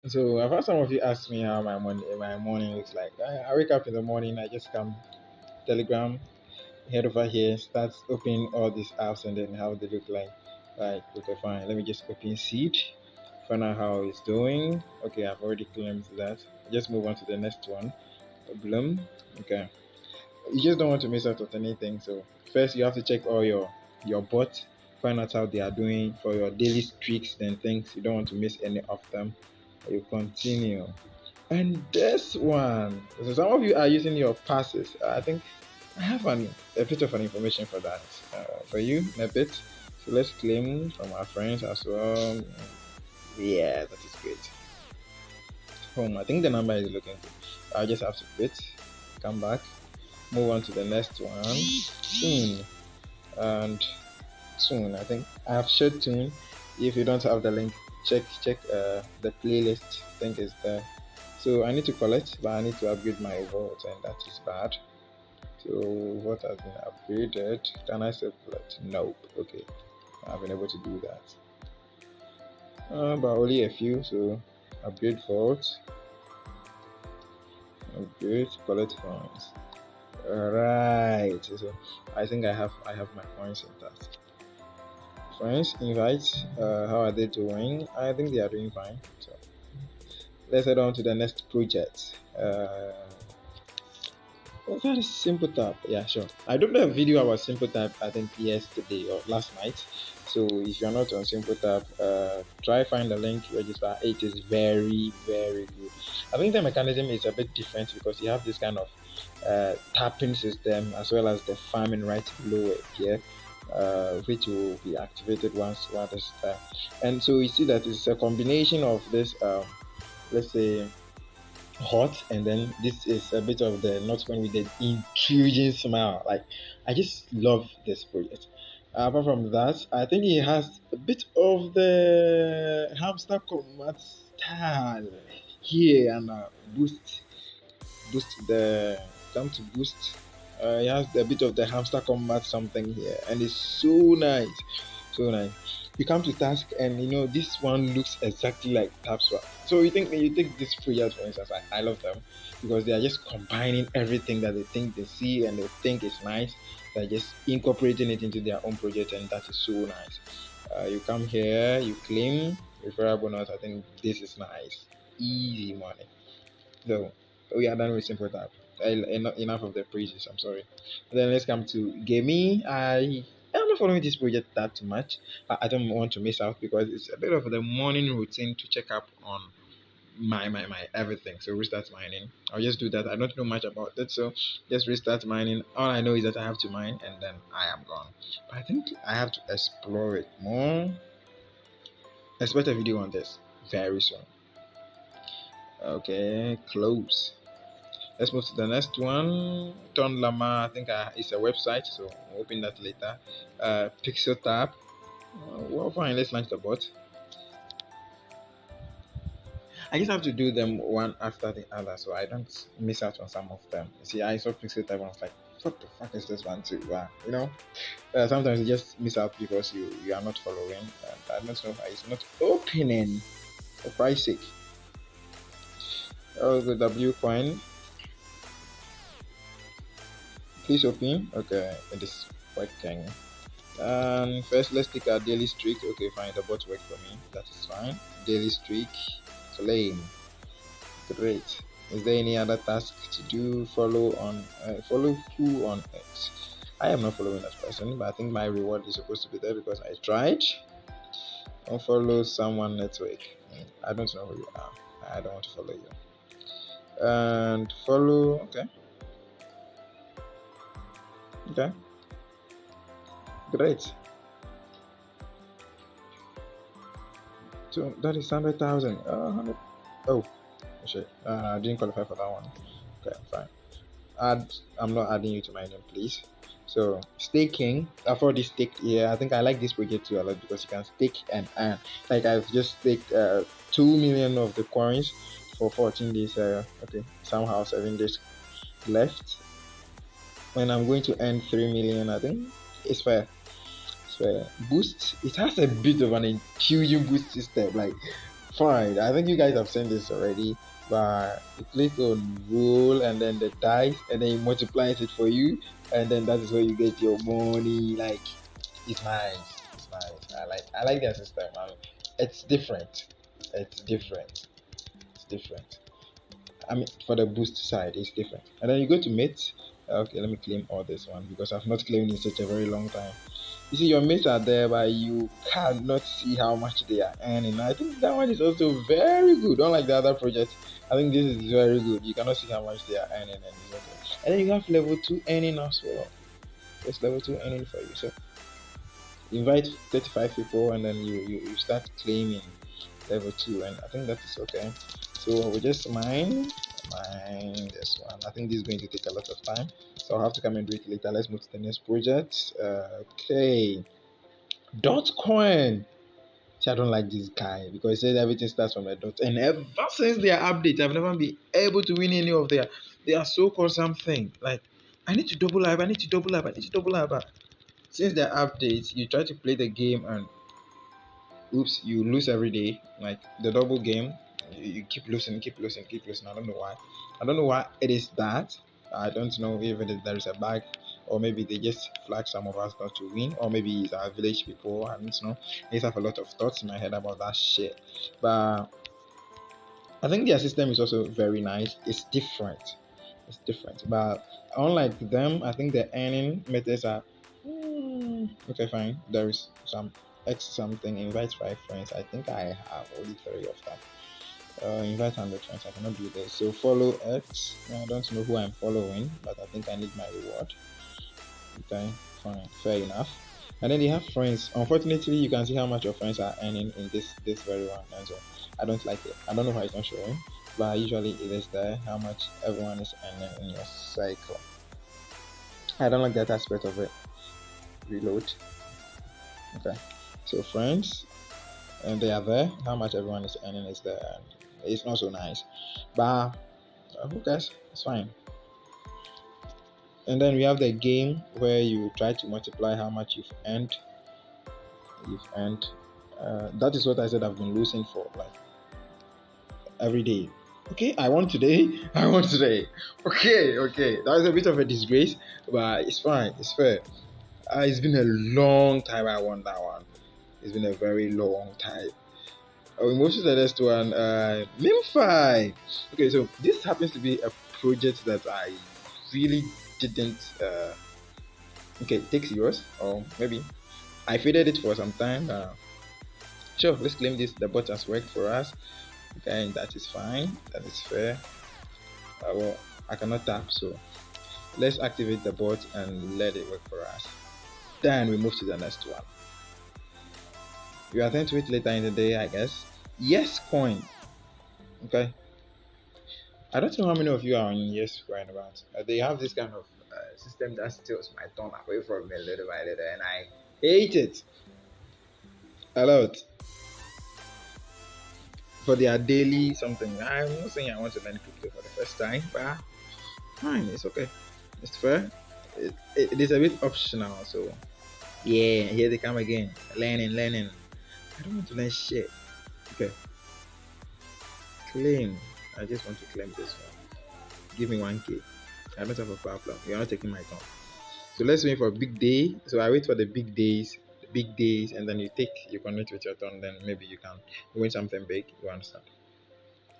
So I've had some of you ask me how my morning looks like. I wake up in the morning, I just come Telegram, head over here, start opening all these apps and then how they look like. Like, okay, fine. Let me just open Seed, find out how it's doing. Okay, I've already claimed that. Just move on to the next one. Bloom. Okay. You just don't want to miss out on anything. So first you have to check all your bot, find out how they are doing for your daily streaks and things. You don't want to miss any of them. You continue. And this one, so some of you are using your passes. I think I have a bit of an information for that for you in a bit. So let's claim from our friends as well. Yeah, that is great. Home. I think the number is looking good. I just have to quit, come back, move on to the next one soon, and soon. I think I have shared tune. If you don't have the link, check the playlist. I think it's there. So I need to collect, but I need to upgrade my vault, and that is bad. So what has been upgraded? Can I still collect? Nope. Okay, I've been able to do that, but only a few. So upgrade vault, upgrade collect coins. Right. So I think I have my coins in that. Friends, invite. How are they doing? I think they are doing fine. So let's head on to the next project. Very simple tap. Yeah, sure. I dropped a video about simple tap. I think yesterday or last night. So if you're not on simple tap, try find the link, register. It is very good. I think the mechanism is a bit different because you have this kind of tapping system as well as the farming right below it here, which will be activated once it's there. And so you see that it's a combination of this, let's say hot, and then this is a bit of the not when with the intriguing smile. Like, I just love this project. Apart from that, I think it has a bit of the hamster combat style here, and boost the come to boost. It has a bit of the hamster combat something here, and it's so nice, so nice. You come to task, and this one looks exactly like TapSwap. So you take this project for instance. I love them because they are just combining everything that they think they see and they think is nice. They're just incorporating it into their own project, and that is so nice. You come here, you claim referral bonus. I think this is nice, easy money. So we are done with simple tap. Enough of the praises. I'm sorry. Then let's come to gaming. I'm not following this project that much. I don't want to miss out because it's a bit of the morning routine to check up on my everything. So restart mining. I'll just do that. I don't know much about it, so just restart mining. All I know is that I have to mine and then I am gone. But I think I have to explore it more. Expect a video on this very soon. Okay, close. Let's move to the next one. Ton Lama, I think it's a website, so we'll open that later. Pixel tab. Well, fine. Let's launch the bot. I just have to do them one after the other, so I don't miss out on some of them. See, I saw Pixel tab and I was like, "What the fuck is this one too?" Sometimes you just miss out because you are not following. And I don't know why it's not opening. For Christ's sake. Oh, the W coin. Please open. Okay, it is working. First, let's take our daily streak. Okay, fine, the bot worked for me. That is fine. Daily streak, claim. Great. Is there any other task to do? Follow who on X? I am not following that person, but I think my reward is supposed to be there because I tried. Unfollow someone network. I don't know who you are. I don't want to follow you. And follow. Okay. Okay. Great. So that is 100,000. 100. Oh, shit. I didn't qualify for that one. Okay, fine. I'm not adding you to my name, please. So staking. I've already staked here. I think I like this project too a lot because you can stake and earn. Like I've just staked 2 million of the coins for 14 days. Okay, somehow 7 days left. And I'm going to earn 3 million. I think it's fair. Boost, it has a bit of an intuition boost system, like fine. I think you guys have seen this already. But you click on roll and then the dice and then it multiplies it for you, and then that is where you get your money. Like, it's nice. It's nice. I like their system. It's different. It's different. It's different. I mean, for the boost side, it's different. And then you go to mates. Okay, let me claim all this one because I've not claimed in such a very long time. You see, your mates are there, but you cannot see how much they are earning. I think that one is also very good. Unlike the other projects, I think this is very good. You cannot see how much they are earning, and it's okay. And then you have level 2 earning as well. It's level 2 earning for you. So invite 35 people, and then you start claiming level 2, and I think that is okay. So we just mine this one. I think this is going to take a lot of time, so I'll have to come and do it later. Let's move to the next project. Okay, Dotcoin. See, I don't like this guy because he says everything starts from a dot, and ever since their update, I've never been able to win any of their so-called something. Like, I need to double up, I need to double up, I need to double up. But since their updates, you try to play the game and oops, you lose every day. Like the double game, you keep losing, keep losing, keep losing. I don't know why. I don't know why it is that. I don't know if there is a bug, or maybe they just flag some of us not to win, or maybe it's our village people. I don't know. I just have a lot of thoughts in my head about that shit. But I think their system is also very nice. It's different. It's different. But unlike them, I think the earning methods are okay. Fine. There is some X something. Invite 5 friends. I think I have only 3 of them. Invite 100 friends. I cannot do this. So follow X. I don't know who I'm following, but I think I need my reward. Okay, fine, fair enough. And then they have friends. Unfortunately, you can see how much your friends are earning in this very one. And so I don't like it. I don't know why it's not showing, but usually it is there how much everyone is earning in your cycle. I don't like that aspect of it. Reload. Okay, so friends, and they are there. How much everyone is earning is there. It's not so nice, but who cares? It's fine. And then we have the game where you try to multiply how much you've earned. That is what I said I've been losing for like every day. Okay, I won today. I won today. Okay. That was a bit of a disgrace, but it's fine. It's fair. It's been a long time I won that one. It's been a very long time. We move to the next one. Mimfi. Okay, so this happens to be a project that I really didn't take serious, or maybe I faded it for some time. Sure, let's claim this. The bot has worked for us. Okay, and that is fine. That is fair. Well, I cannot tap, so let's activate the bot and let it work for us. Then we move to the next one. We attend to it later in the day, I guess. Yescoin. Okay. I don't know how many of you are on Yescoin, but they have this kind of system that steals my thumb away from me little by little, and I hate it a lot. For their daily something, I'm not saying I want to learn crypto for the first time, but fine, it's okay. It's fair. It is a bit optional, so yeah, here they come again. Learning. I don't want to learn shit. Okay. Claim. I just want to claim this one. Give me 1k. I don't have a problem. You're not taking my time. So let's wait for a big day. So I wait for the big days, and then you connect with your turn, then maybe you can win something big. You understand?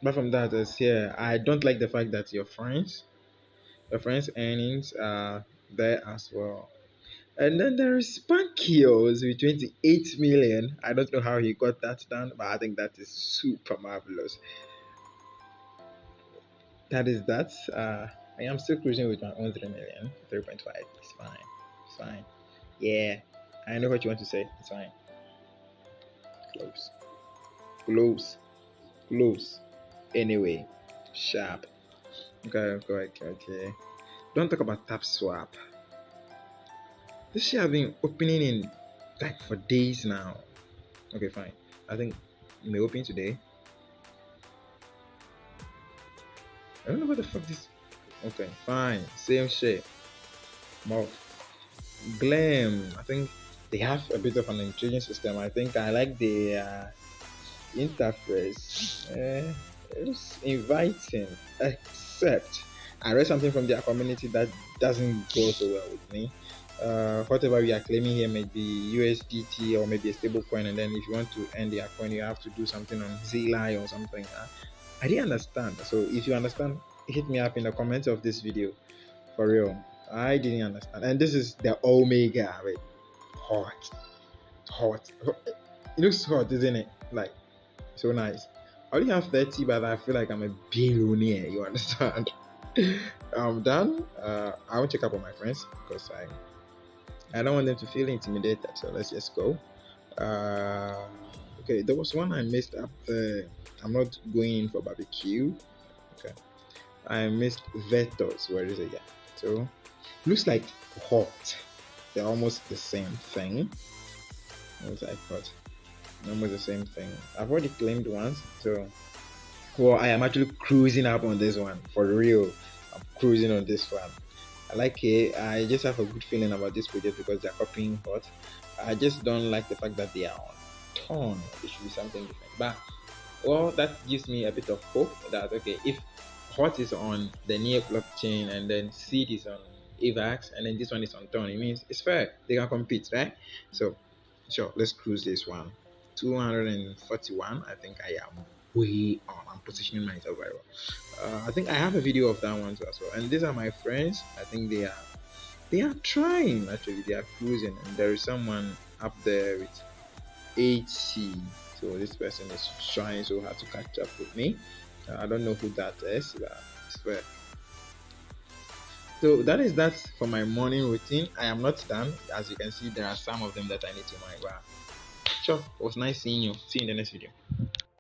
But from that, as here, I don't like the fact that your friends earnings are there as well. And then there is Spankios with 28 million. I don't know how he got that done, but I think that is super marvelous. That is that. I am still cruising with my own 3 million, 3.5. It's fine. Yeah, I know what you want to say. It's fine. Close. Anyway, sharp. Okay. Don't talk about tap swap. This shit have been opening in like for days now. Okay, fine. I think it may open today. I don't know what the fuck this. Okay, fine. Same shit. More Glam. I think they have a bit of an intriguing system. I think I like the interface looks inviting, except I read something from their community that doesn't go so well with me. Whatever we are claiming here may be USDT or maybe a stable coin, and then if you want to earn their coin, you have to do something on Zilla or something. I didn't understand. So if you understand, hit me up in the comments of this video. For real, I didn't understand. And this is the Omega. Wait, hot, hot. It looks hot, isn't it? Like so nice. I only have 30, but I feel like I'm a billionaire. You understand? I'm done. I will check up on my friends because I don't want them to feel intimidated. So let's just go. Okay, there was one I missed up there. I'm not going in for barbecue. Okay, I missed Vertus. Where is it? Yeah. So looks like hot. They're almost the same thing. What I thought. Almost the same thing. I've already claimed once, so well, I am actually cruising up on this one for real. I'm cruising on this one. I like it. I just have a good feeling about this project because they're copying hot. I just don't like the fact that they are on tone. It should be something different. But well, that gives me a bit of hope that okay, if hot is on the near blockchain and then seed is on AVAX and then this one is on tone, it means it's fair. They can compete, right? So sure, let's cruise this one. 241. I think I am way on. I'm positioning myself very well. I think I have a video of that one too as well. And these are my friends. I think they are trying actually. They are cruising, and there is someone up there with 80. So this person is trying so hard to catch up with me. I don't know who that is, but it's fair. So that is that for my morning routine. I am not done. As you can see, there are some of them that I need to mind. But sure, it was nice seeing you. See you in the next video.